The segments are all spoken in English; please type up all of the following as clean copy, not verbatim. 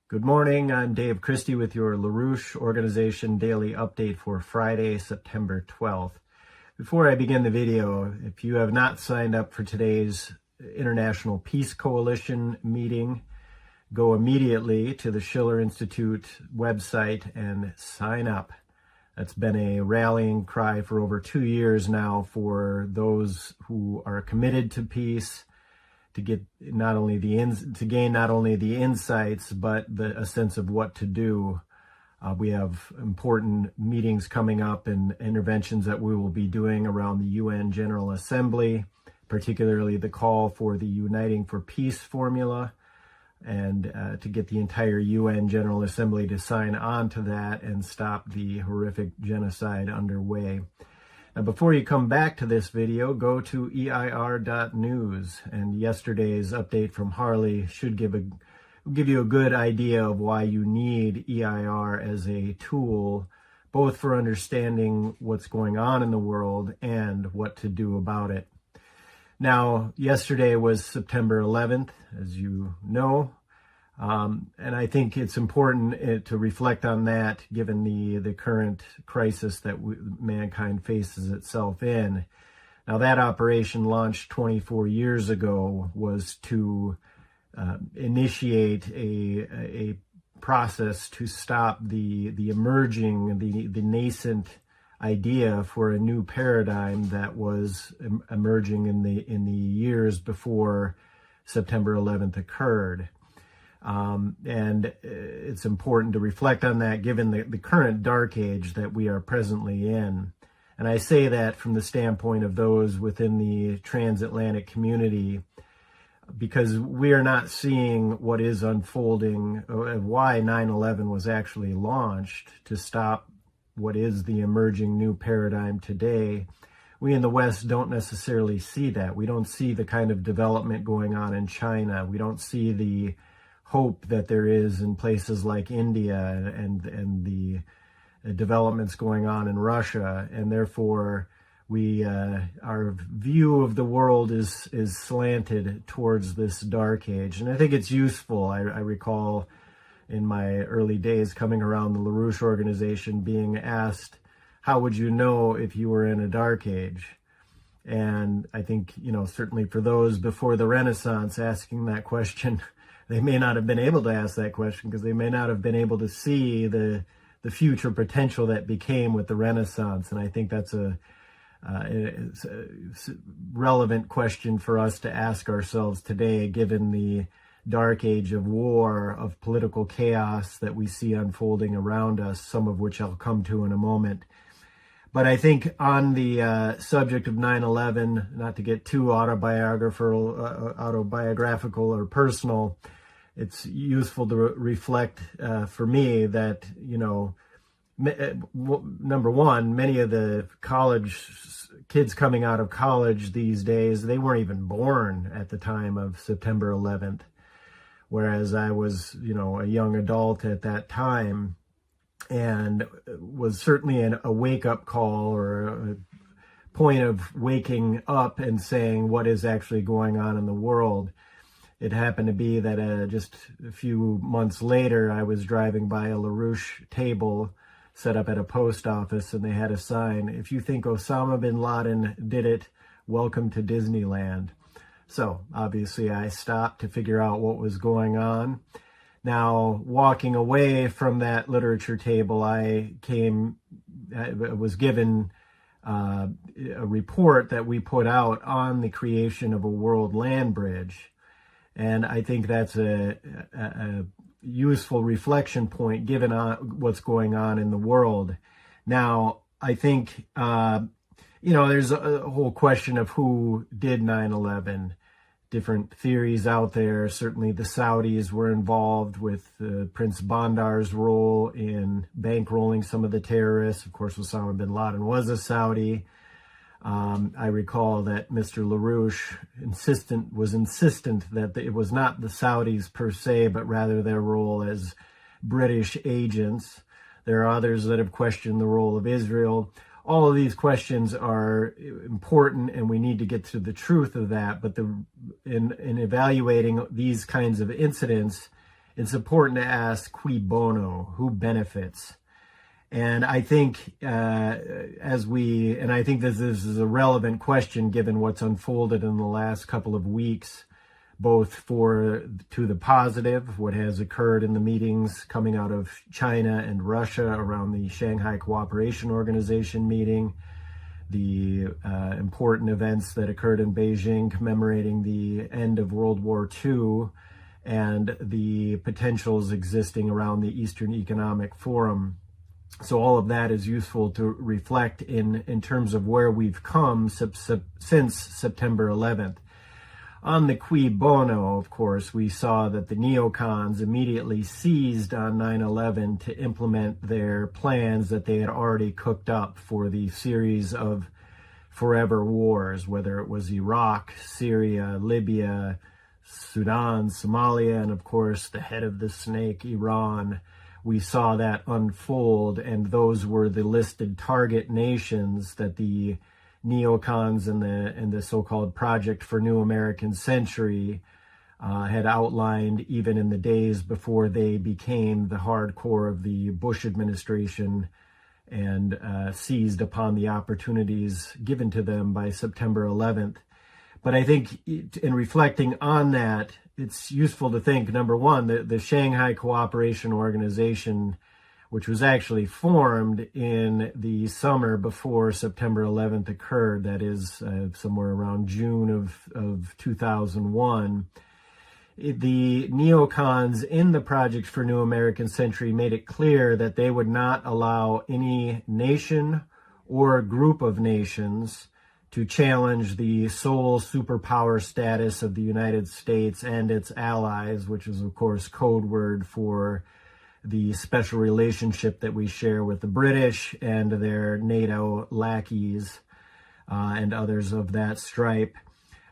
Good morning, I'm Dave Christie with your LaRouche Organization Daily Update for Friday, September 12th. Before I begin the video, if you have not signed up for today's International Peace Coalition meeting, go immediately to the Schiller Institute website and sign up. That's been a rallying cry for over 2 years now for those who are committed to peace, to get gain not only the insights but a sense of what to do. We have important meetings coming up and interventions that we will be doing around the UN General Assembly, particularly the call for the Uniting for Peace formula, and to get the entire UN General Assembly to sign on to that and stop the horrific genocide underway. Now, before you come back to this video, go to EIR.news, and yesterday's update from Harley should give you a good idea of why you need EIR as a tool, both for understanding what's going on in the world and what to do about it. Now, yesterday was September 11th, as you know, and I think it's important to reflect on that given the current crisis that mankind faces itself in. Now, that operation launched 24 years ago was to initiate a process to stop the emerging, the nascent idea for a new paradigm that was emerging in the years before September 11th occurred. And it's important to reflect on that given the current dark age that we are presently in. And I say that from the standpoint of those within the transatlantic community, because we are not seeing what is unfolding, why 9/11 was actually launched to stop what is the emerging new paradigm today. We in the West don't necessarily see that. We don't see the kind of development going on in China. We don't see the hope that there is in places like India and the developments going on in Russia, and therefore our view of the world is slanted towards this dark age. And I think it's useful. I recall in my early days coming around the LaRouche Organization being asked, how would you know if you were in a dark age? And I think, certainly for those before the Renaissance asking that question, they may not have been able to ask that question because they may not have been able to see the future potential that became with the Renaissance. And I think that's a relevant question for us to ask ourselves today, given the dark age of war, of political chaos that we see unfolding around us, some of which I'll come to in a moment. But I think on the subject of 9/11, not to get too autobiographical or personal, it's useful to reflect for me that, number one, many of the kids coming out of college these days, they weren't even born at the time of September 11th, whereas I was, a young adult at that time, and was certainly a wake-up call or a point of waking up and saying what is actually going on in the world. It happened to be that just a few months later, I was driving by a LaRouche table set up at a post office, and they had a sign, "If you think Osama bin Laden did it, welcome to Disneyland." So obviously I stopped to figure out what was going on. Now, walking away from that literature table, I was given a report that we put out on the creation of a world land bridge. And I think that's a useful reflection point given what's going on in the world. Now, I think, there's a whole question of who did 9/11. Different theories out there. Certainly the Saudis were involved with Prince Bandar's role in bankrolling some of the terrorists. Of course, Osama bin Laden was a Saudi. I recall that Mr. LaRouche was insistent that it was not the Saudis per se, but rather their role as British agents. There are others that have questioned the role of Israel. All of these questions are important, and we need to get to the truth of that. But in evaluating these kinds of incidents, it's important to ask cui bono, who benefits? And I think I think this is a relevant question given what's unfolded in the last couple of weeks, both to the positive, what has occurred in the meetings coming out of China and Russia around the Shanghai Cooperation Organization meeting, the important events that occurred in Beijing commemorating the end of World War II, and the potentials existing around the Eastern Economic Forum. So all of that is useful to reflect in terms of where we've come since September 11th. On the cui bono, of course, we saw that the neocons immediately seized on 9/11 to implement their plans that they had already cooked up for the series of forever wars, whether it was Iraq, Syria, Libya, Sudan, Somalia, and of course the head of the snake, Iran. We saw that unfold, and those were the listed target nations that the neocons and the so-called Project for New American Century had outlined even in the days before they became the hardcore of the Bush administration and seized upon the opportunities given to them by September 11th. But I think in reflecting on that, it's useful to think, number one, the Shanghai Cooperation Organization, which was actually formed in the summer before September 11th occurred, that is somewhere around June of 2001, the neocons in the Project for New American Century made it clear that they would not allow any nation or group of nations to challenge the sole superpower status of the United States and its allies, which is, of course, code word for the special relationship that we share with the British and their NATO lackeys and others of that stripe.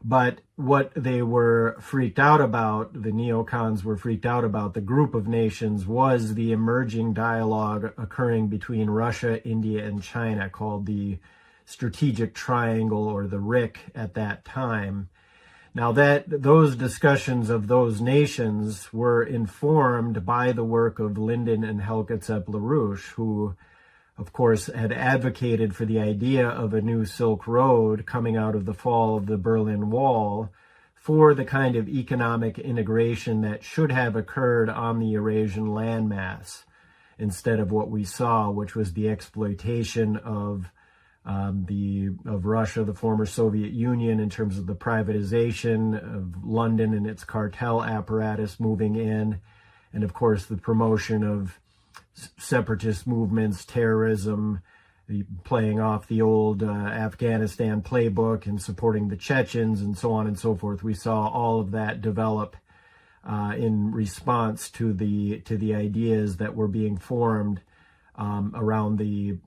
But what they were freaked out about, the neocons were freaked out about, the group of nations, was the emerging dialogue occurring between Russia, India, and China, called the Strategic Triangle, or the RIC at that time. Now, those discussions of those nations were informed by the work of Lyndon and Helge Zepp-LaRouche, who, of course, had advocated for the idea of a new Silk Road coming out of the fall of the Berlin Wall for the kind of economic integration that should have occurred on the Eurasian landmass, instead of what we saw, which was the exploitation of Russia, the former Soviet Union, in terms of the privatization of London and its cartel apparatus moving in, and of course the promotion of separatist movements, terrorism, playing off the old Afghanistan playbook and supporting the Chechens and so on and so forth. We saw all of that develop in response to the ideas that were being formed around the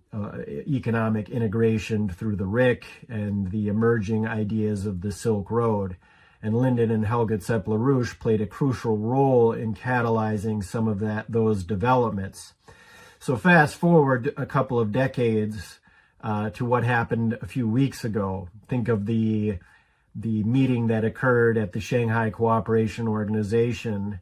economic integration through the RIC and the emerging ideas of the Silk Road. And Lyndon and Helge Zepp-LaRouche played a crucial role in catalyzing some of those developments. So fast forward a couple of decades to what happened a few weeks ago. Think of the meeting that occurred at the Shanghai Cooperation Organization.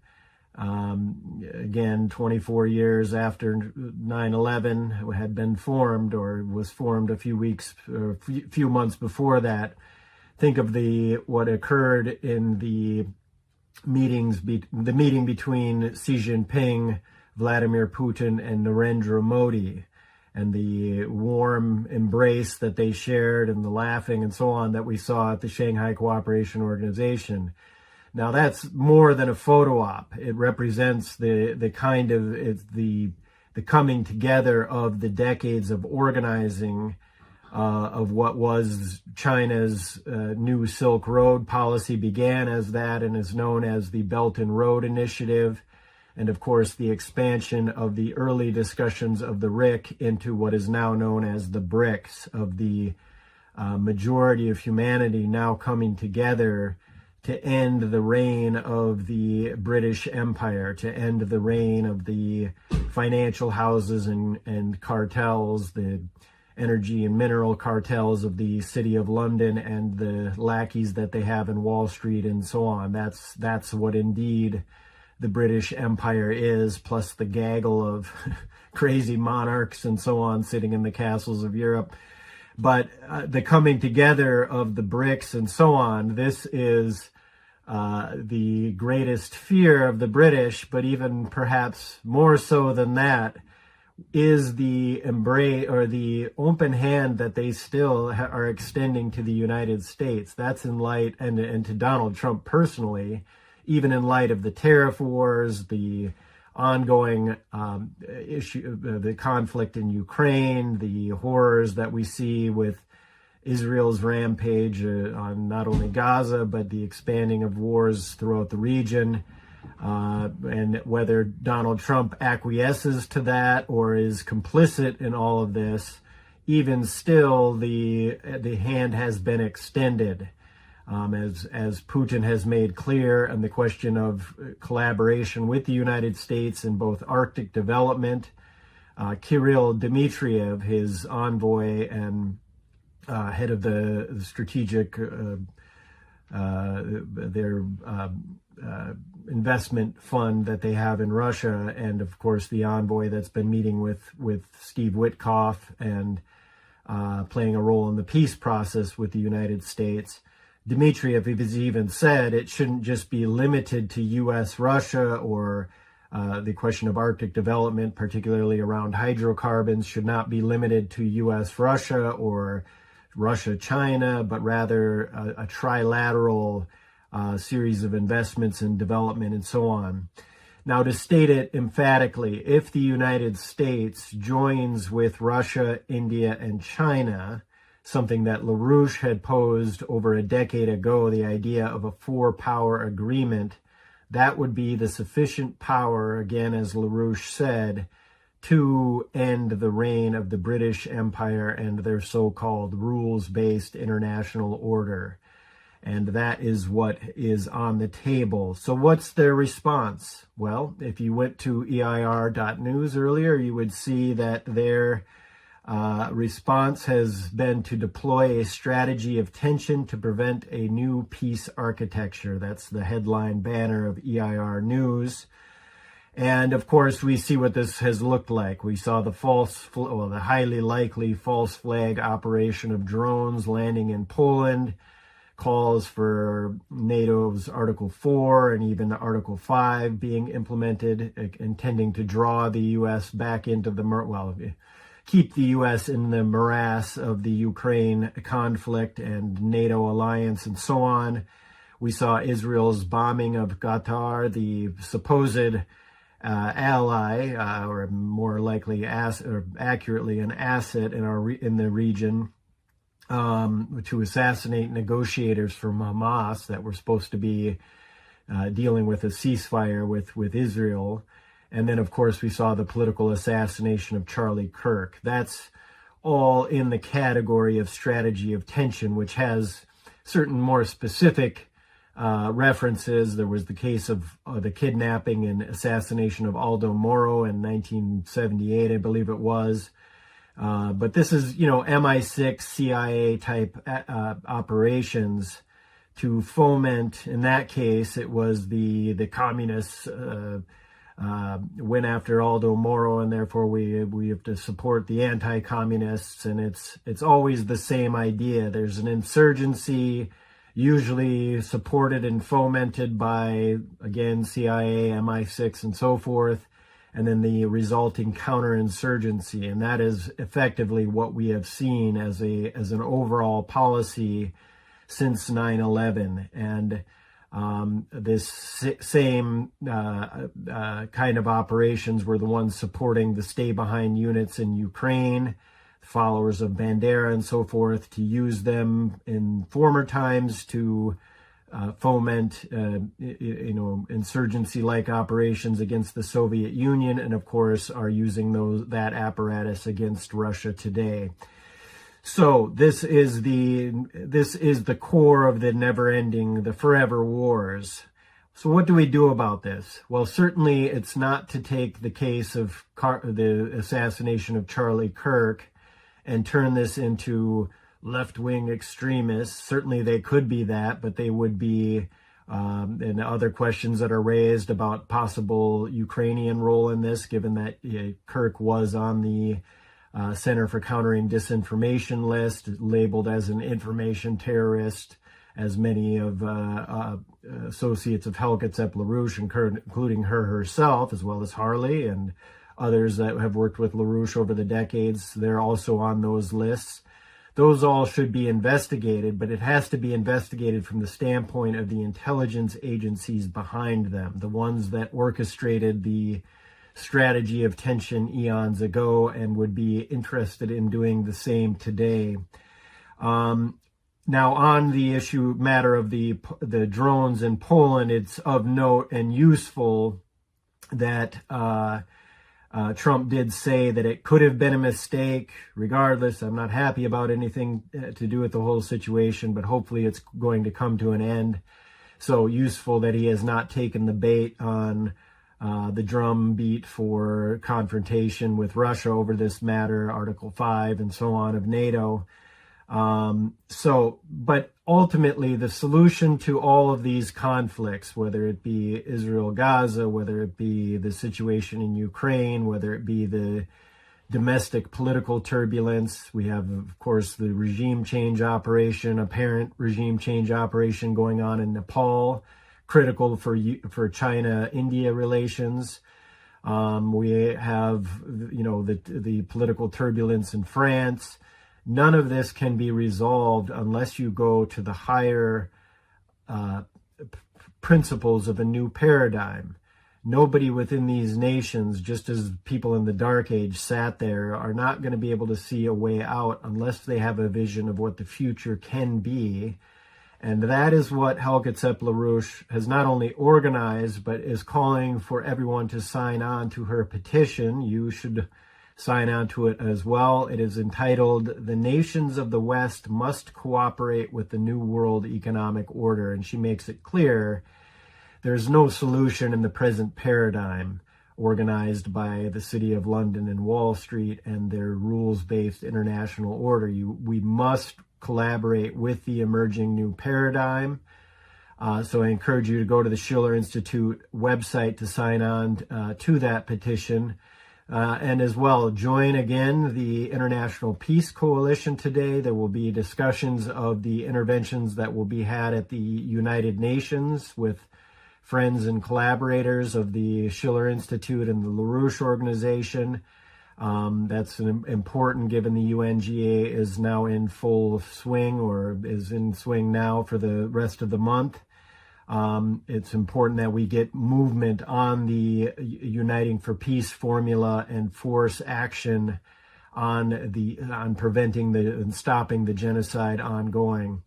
Again, 24 years after 9/11 had been formed, or was formed a few months before that. Think of what occurred in the meeting between Xi Jinping, Vladimir Putin, and Narendra Modi, and the warm embrace that they shared and the laughing and so on that we saw at the Shanghai Cooperation Organization. Now, that's more than a photo op. It represents the coming together of the decades of organizing of what was China's new Silk Road policy. Began as that and is known as the Belt and Road Initiative. And of course, the expansion of the early discussions of the RIC into what is now known as the BRICS, of the majority of humanity now coming together to end the reign of the British Empire, to end the reign of the financial houses and cartels, the energy and mineral cartels of the City of London and the lackeys that they have in Wall Street and so on. That's what indeed the British Empire is, plus the gaggle of crazy monarchs and so on sitting in the castles of Europe. But the coming together of the BRICS and so on, this is the greatest fear of the British, but even perhaps more so than that, is the embrace or the open hand that they still are extending to the United States. That's in light, and to Donald Trump personally, even in light of the tariff wars, the ongoing issue, the conflict in Ukraine, the horrors that we see with Israel's rampage on not only Gaza, but the expanding of wars throughout the region. And whether Donald Trump acquiesces to that or is complicit in all of this, even still, the hand has been extended, as Putin has made clear, and the question of collaboration with the United States in both Arctic development. Kirill Dmitriev, his envoy and head of the strategic investment fund that they have in Russia, and of course the envoy that's been meeting with Steve Witkoff and playing a role in the peace process with the United States. Dmitriev has even said it shouldn't just be limited to U.S.-Russia, or the question of Arctic development, particularly around hydrocarbons, should not be limited to U.S.-Russia or Russia-China, but rather a trilateral series of investments and development and so on. Now, to state it emphatically, if the United States joins with Russia, India, and China, something that LaRouche had posed over a decade ago, the idea of a four-power agreement, that would be the sufficient power, again, as LaRouche said, to end the reign of the British Empire and their so-called rules-based international order. And that is what is on the table. So what's their response? Well, if you went to EIR.news earlier, you would see that their response has been to deploy a strategy of tension to prevent a new peace architecture. That's the headline banner of EIR News. And of course, we see what this has looked like. We saw the the highly likely false flag operation of drones landing in Poland, calls for NATO's Article 4 and even Article 5 being implemented, intending to draw the U.S. back into keep the U.S. in the morass of the Ukraine conflict and NATO alliance and so on. We saw Israel's bombing of Qatar, the supposed ally, or more likely, accurately, an asset in the region, to assassinate negotiators from Hamas that were supposed to be dealing with a ceasefire with Israel. And then, of course, we saw the political assassination of Charlie Kirk. That's all in the category of strategy of tension, which has certain more specific references. There was the case of the kidnapping and assassination of Aldo Moro in 1978, I believe it was. But this is, MI6, CIA type operations to foment. In that case, it was the communists went after Aldo Moro, and therefore we have to support the anti-communists. And it's always the same idea. There's an insurgency, usually supported and fomented by, again, CIA, MI6, and so forth, and then the resulting counterinsurgency. And that is effectively what we have seen as an overall policy since 9/11. And this same kind of operations were the ones supporting the stay-behind units in Ukraine, followers of Bandera and so forth, to use them in former times to foment, insurgency-like operations against the Soviet Union, and of course are using that apparatus against Russia today. So this is the core of the never-ending, the forever wars. So what do we do about this? Well, certainly it's not to take the case of the assassination of Charlie Kirk and turn this into left-wing extremists. Certainly they could be that, but they would be and other questions that are raised about possible Ukrainian role in this, given that Kirk was on the Center for Countering Disinformation list, labeled as an information terrorist, as many of associates of Helga LaRouche, including her herself, as well as Harley and others that have worked with LaRouche over the decades. They're also on those lists. Those all should be investigated, but it has to be investigated from the standpoint of the intelligence agencies behind them, the ones that orchestrated the strategy of tension eons ago and would be interested in doing the same today. Now, on the matter of the drones in Poland, it's of note and useful that Trump did say that it could have been a mistake. Regardless, I'm not happy about anything to do with the whole situation, but hopefully it's going to come to an end. So useful that he has not taken the bait on the drumbeat for confrontation with Russia over this matter, Article 5 and so on of NATO. But ultimately the solution to all of these conflicts, whether it be Israel-Gaza, whether it be the situation in Ukraine, whether it be the domestic political turbulence, we have, of course, the apparent regime change operation going on in Nepal, critical for China-India relations. We have, the political turbulence in France. None of this can be resolved unless you go to the higher principles of a new paradigm. Nobody within these nations, just as people in the Dark Age sat there, are not going to be able to see a way out unless they have a vision of what the future can be. And that is what Helga LaRouche has not only organized, but is calling for everyone to sign on to her petition. You should sign on to it as well. It is entitled, "The Nations of the West Must Cooperate with the New World Economic Order." And she makes it clear there's no solution in the present paradigm organized by the City of London and Wall Street and their rules-based international order. We must collaborate with the emerging new paradigm. So I encourage you to go to the Schiller Institute website to sign on to that petition. And as well, join again the International Peace Coalition today. There will be discussions of the interventions that will be had at the United Nations with friends and collaborators of the Schiller Institute and the LaRouche organization. That's important given the UNGA is now in full swing, or is in swing now for the rest of the month. It's important that we get movement on the Uniting for Peace formula and force action on preventing and stopping the genocide ongoing.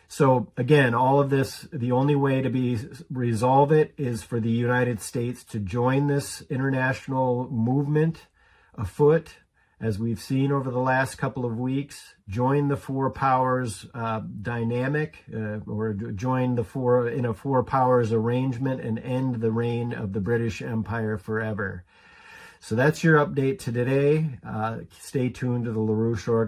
So again, all of this, the only way to resolve it is for the United States to join this international movement afoot, as we've seen over the last couple of weeks. Join the four powers dynamic, or join in a four powers arrangement and end the reign of the British Empire forever. So that's your update to today. Stay tuned to the LaRouche Org.